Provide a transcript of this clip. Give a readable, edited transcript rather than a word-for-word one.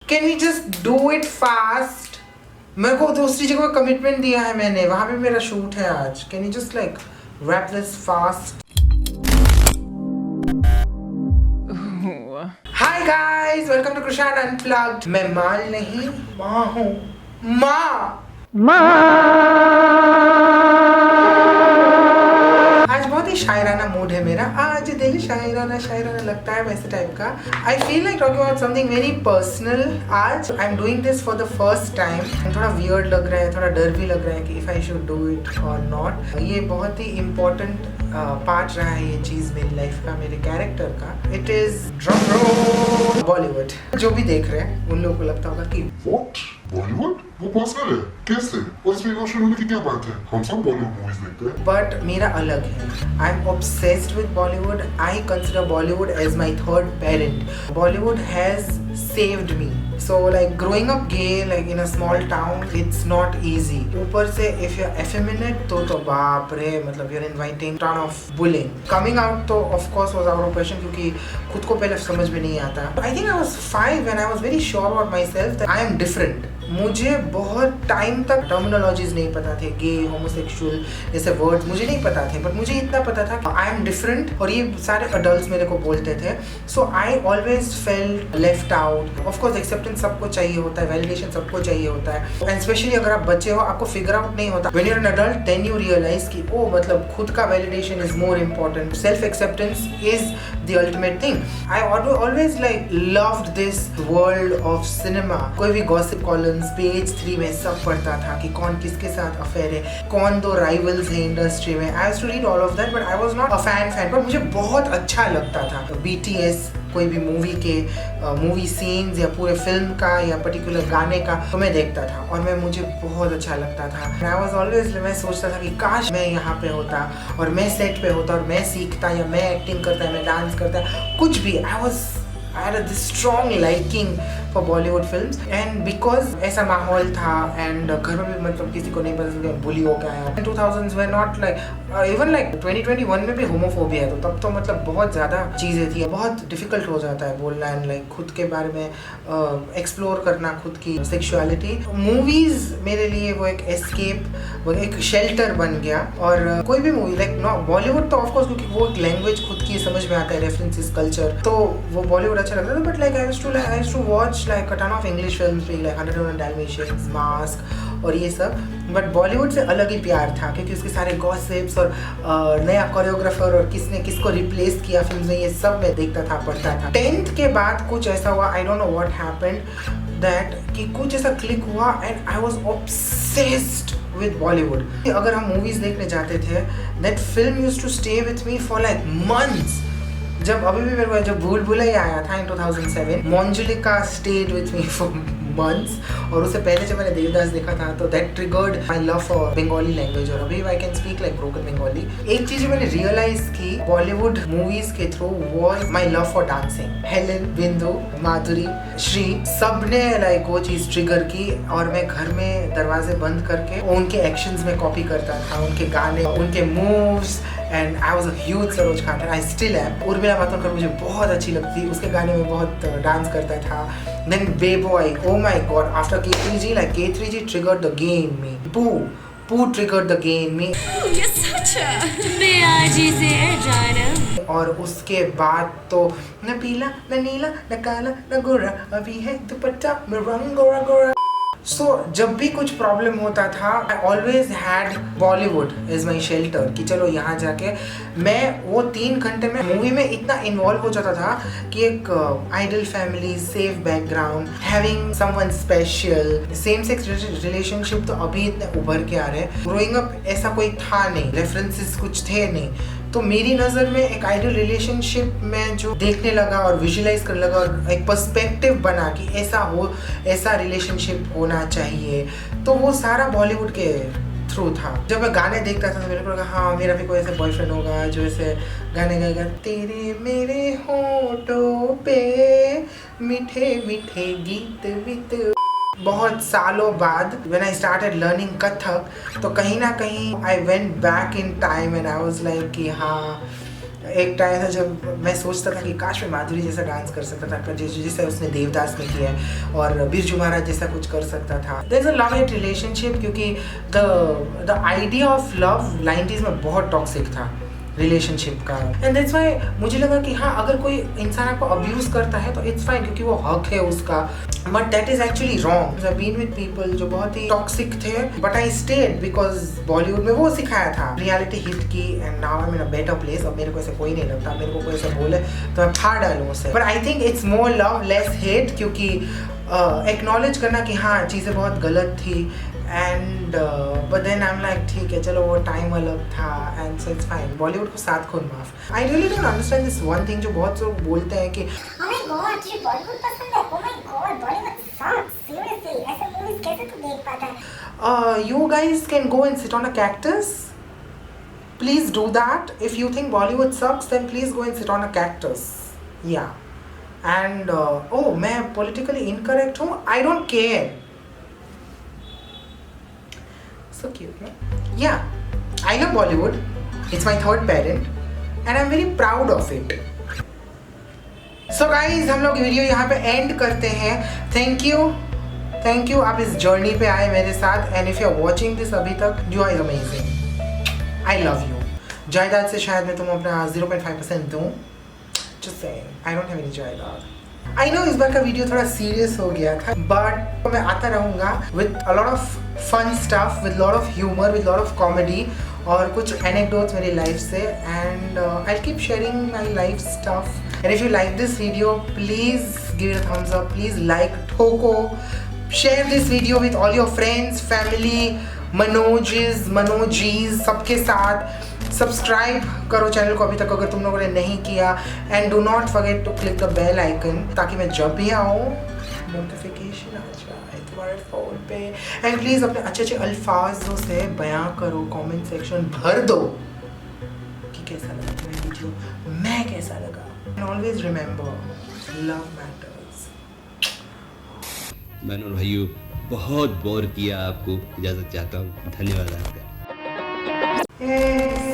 Can we just do it fast? मेरे को दूसरी जगह कमिटमेंट दिया है मैंने, वहां पे मेरा शूट है आज. Can you just like rap this fast? Hi guys, welcome to Krishan unplugged. मैं माल नहीं माँ हूँ. माँ आज बहुत ही शायराना मूड है मेरा. आज दिल शायराना शायराना लगता है, वैसे टाइप का. I feel like talking about something very personal. आज I am doing this for the first time. थोड़ा वियर्ड लग रहा है, थोड़ा डर भी लग रहा है कि if I should do it और नॉट. ये बहुत ही इम्पोर्टेंट पार्ट रहा है ये चीज मेरी लाइफ का, मेरे कैरेक्टर का. It is drum roll Bollywood. जो भी देख रहे हैं उन लोगों को लगता होगा कि What? बॉलीवुड? वो पर्सनल है कैसे? और इसमें इमोशनल होने की क्या बात है? हम सब बॉलीवुड मूवीज देखते हैं. बट मेरा अलग है. I am obsessed with Bollywood. I consider Bollywood as my third parent. Bollywood has saved me. So like growing up gay like in a small town, it's not easy. ऊपर से if you're effeminate तो बाप रे, मतलब you're inviting ton of bullying. Coming out तो of course was out of question क्योंकि खुद को पहले समझ में नहीं आता. I think I was 5 and I was very sure about myself that I am different. मुझे बहुत टाइम तक टर्मिनोलॉजीज नहीं पता थे. गे, होमोसेक्सुअल जैसे वर्ड्स मुझे नहीं पता थे, बट मुझे इतना पता था कि आई एम डिफरेंट और ये सारे अडल्ट्स मेरे को बोलते थे. So I always felt left out. Of course acceptance सबको चाहिए होता है, वैलिडेशन सबको चाहिए होता है. एंड स्पेशली अगर आप बच्चे हो, आपको फिगर आउट नहीं होता. When you are an adult then you realise कि ओ मतलब खुद का validation is more important. Self acceptance is the ultimate thing. I always like loved this world of cinema. कोई भी गॉसिप कॉलम पेज 3 में सब पढ़ता था कि कौन किसके साथ अफेयर है, कौन दो राइवल्स हैं इंडस्ट्री में. I have to read all of that but I was not a fan. पर मुझे बहुत अच्छा लगता था. BTS कोई भी मूवी के मूवी सीन्स या पूरे फिल्म का या पर्टिकुलर गाने का तो मैं देखता था और मुझे बहुत अच्छा लगता था. आई वाज ऑलवेज, मैं सोचता था कि काश मैं यहाँ पे होता और मैं सेट पे होता और मैं सीखता या मैं एक्टिंग करता, मैं डांस करता, कुछ भी. I had this strong liking for Bollywood films and because ऐसा माहौल था and घर में भी मतलब किसी को नहीं पता था बुली हो गया है. 2000s were not like even like 2021 में भी होमोफोबिया है, तो तब तो मतलब बहुत ज़्यादा चीज़ें थी. बहुत डिफिकल्ट हो जाता है बोलना एंड लाइक खुद के बारे में एक्सप्लोर करना, खुद की सेक्सुअलिटी. मूवीज़ मेरे लिए वो एक एस्केप, वो एक शेल्टर बन गया. और कोई भी मूवी लाइक नो बॉलीवुड तो ऑफकोर्स क्योंकि वो एक लैंग्वेज खुद की समझ में आता है, रेफरेंसेस कल्चर, तो वो बॉलीवुड अच्छा लगता था. But like I used to watch like a ton of English films like 101 Dalmatians, Mask और ये सब. बट बॉलीवुड से अलग ही प्यार था क्योंकि उसके सारे गॉसिप्स और नया कोरियोग्राफर और किसने किसको रिप्लेस किया फिल्म में, ये सब मैं देखता था, पढ़ता था. 10th के बाद कुछ ऐसा हुआ, I don't know what happened, that कि कुछ ऐसा क्लिक हुआ and I was obsessed with Bollywood. अगर हम मूवीज देखने जाते थे, that film used to stay with me for like months. जब अभी भी मेरे को जब भूल भुलैया आया था इन 2007, Manjulika stayed with me for months. और उससे पहले जब मैंने देवदास देखा था तो that triggered my love for Bengali language और अभी I can speak like broken Bengali. एक चीज मैंने रियलाइज की बॉलीवुड मूवीज के through was my love for dancing. Helen, बिंदु, माधुरी, श्री, सब ने लाइक वो चीज ट्रिगर की और मैं घर में दरवाजे बंद करके उनके एक्शंस में कॉपी करता था, उनके गाने, उनके moves. And I was a huge Saroj Khan. I still am. Urmila Matondkar मुझे बहुत अच्छी लगती, उसके गाने में बहुत डांस करता था. Then Beboy, oh my god, after K3G, like K3G triggered the gay in me. Poo triggered the gay in me. You're such a बेआजी से जाना. और उसके बाद तो न पीला, न नीला, न काला, न गोरा, अभी है दुपट्टा में रंग गोरा गोरा. सो जब भी कुछ प्रॉब्लम होता था, I always had Bollywood as my shelter कि चलो यहाँ जाके मैं वो 3 घंटे में मूवी में इतना इन्वॉल्व हो जाता था कि एक ideal family, safe background, having someone special. Same sex relationship तो अभी इतने उभर के आ रहे हैं. ग्रोइंग अप ऐसा कोई था नहीं, रेफरेंसेस कुछ थे नहीं. तो मेरी नज़र में एक आइडियल रिलेशनशिप में जो देखने लगा और विजुलाइज करने लगा और एक पर्सपेक्टिव बना कि ऐसा हो, ऐसा रिलेशनशिप होना चाहिए, तो वो सारा बॉलीवुड के थ्रू था. जब मैं गाने देखता था तो मेरे को लगा हाँ मेरा भी कोई ऐसा बॉयफ्रेंड होगा जो ऐसे गाने गाएगा. तेरे मेरे होठों पे मीठे मीठे गीत बीत. बहुत सालों बाद when I started learning Kathak तो कहीं ना कहीं I went back in time and I was like कि हाँ एक टाइम था जब मैं सोचता था कि काश मैं माधुरी जैसा डांस कर सकता था, जैसे उसने देवदास में किया है, और बिरजू महाराज जैसा कुछ कर सकता था। There is a love hate relationship, क्योंकि the idea of love 90s में बहुत टॉक्सिक था रिलेशनशिप का। एंड दैट्स वाई मुझे लगा कि हाँ, अगर कोई इंसान आपको अब्यूज करता है तो इट्स फाइन, क्योंकि वो हक है उसका, but that is actually wrong. I been with people जो बहुत ही टॉक्सिक थे, but I stayed because Bollywood में वो सिखाया था। रियलिटी हिट की and now I am in a better place. अब मेरे को ऐसे कोई नहीं लगता, मेरे को कोई ऐसे बोले तो मैं फाड़ डालूँ उसे। But I think it's more love less hate, क्योंकि एक्नॉलेज करना कि हाँ चीज़ें बहुत गलत थी, and but then I am like ठीक है चलो वो टाइम अलग था, and so it's fine. Bollywood को साथ खून माफ। I really don't understand this one thing जो बहुत लोग बोलते हैं कि Oh my God, तुझे बॉलीवुड पसंद है? Oh my God, Bollywood sucks. Seriously, ऐसे मूवीज कैसे तू देख पाता है? You guys can go and sit on a cactus. Please do that. If you think Bollywood sucks, then please go and sit on a cactus. Yeah. And oh, मैं politically incorrect हूँ. I don't care. So cute, no? Yeah. I love Bollywood. It's my third parent, and I'm very proud of it. So guys, हम लोग video यहाँ पे and करते हैं। Thank you आप इस जर्नी पे आए मेरे साथ, and if you are watching this अभी तक, you are amazing. I love you. जायदाद से शायद मैं तुम्हें अपना 0.5% दूँ, just saying, I don't have any जायदाद। आई नो इस बार का वीडियो थोड़ा सीरियस हो गया था, बट मैं आता रहूँगा with a lot of fun stuff, with lot of humour, with lot of comedy, और कुछ एनेक्डोट्स मेरी लाइफ से, and I keep sharing my life stuff. And if you like this video, please give it a thumbs up. Please like Thoko. Share this video with all your friends, family, Manojis, सबके साथ। Subscribe करो channel को अभी तक अगर तुम लोगों ने नहीं किया, and do not forget to click the bell icon, ताकि मैं जब भी आऊँ नोटिफिकेशन आ जाए तुम्हारे फ़ोन पे। एंड प्लीज़ अपने अच्छे अच्छे अल्फाजों से बयां करो, कमेंट सेक्शन भर दो कि कैसा लगा तुम्हें वीडियो, मैं कैसा लगा। And always remember, love matters. मैंने और भाइयों बहुत बोर किया आपको, इजाज़त चाहता हूँ। धन्यवाद आपका। Yes.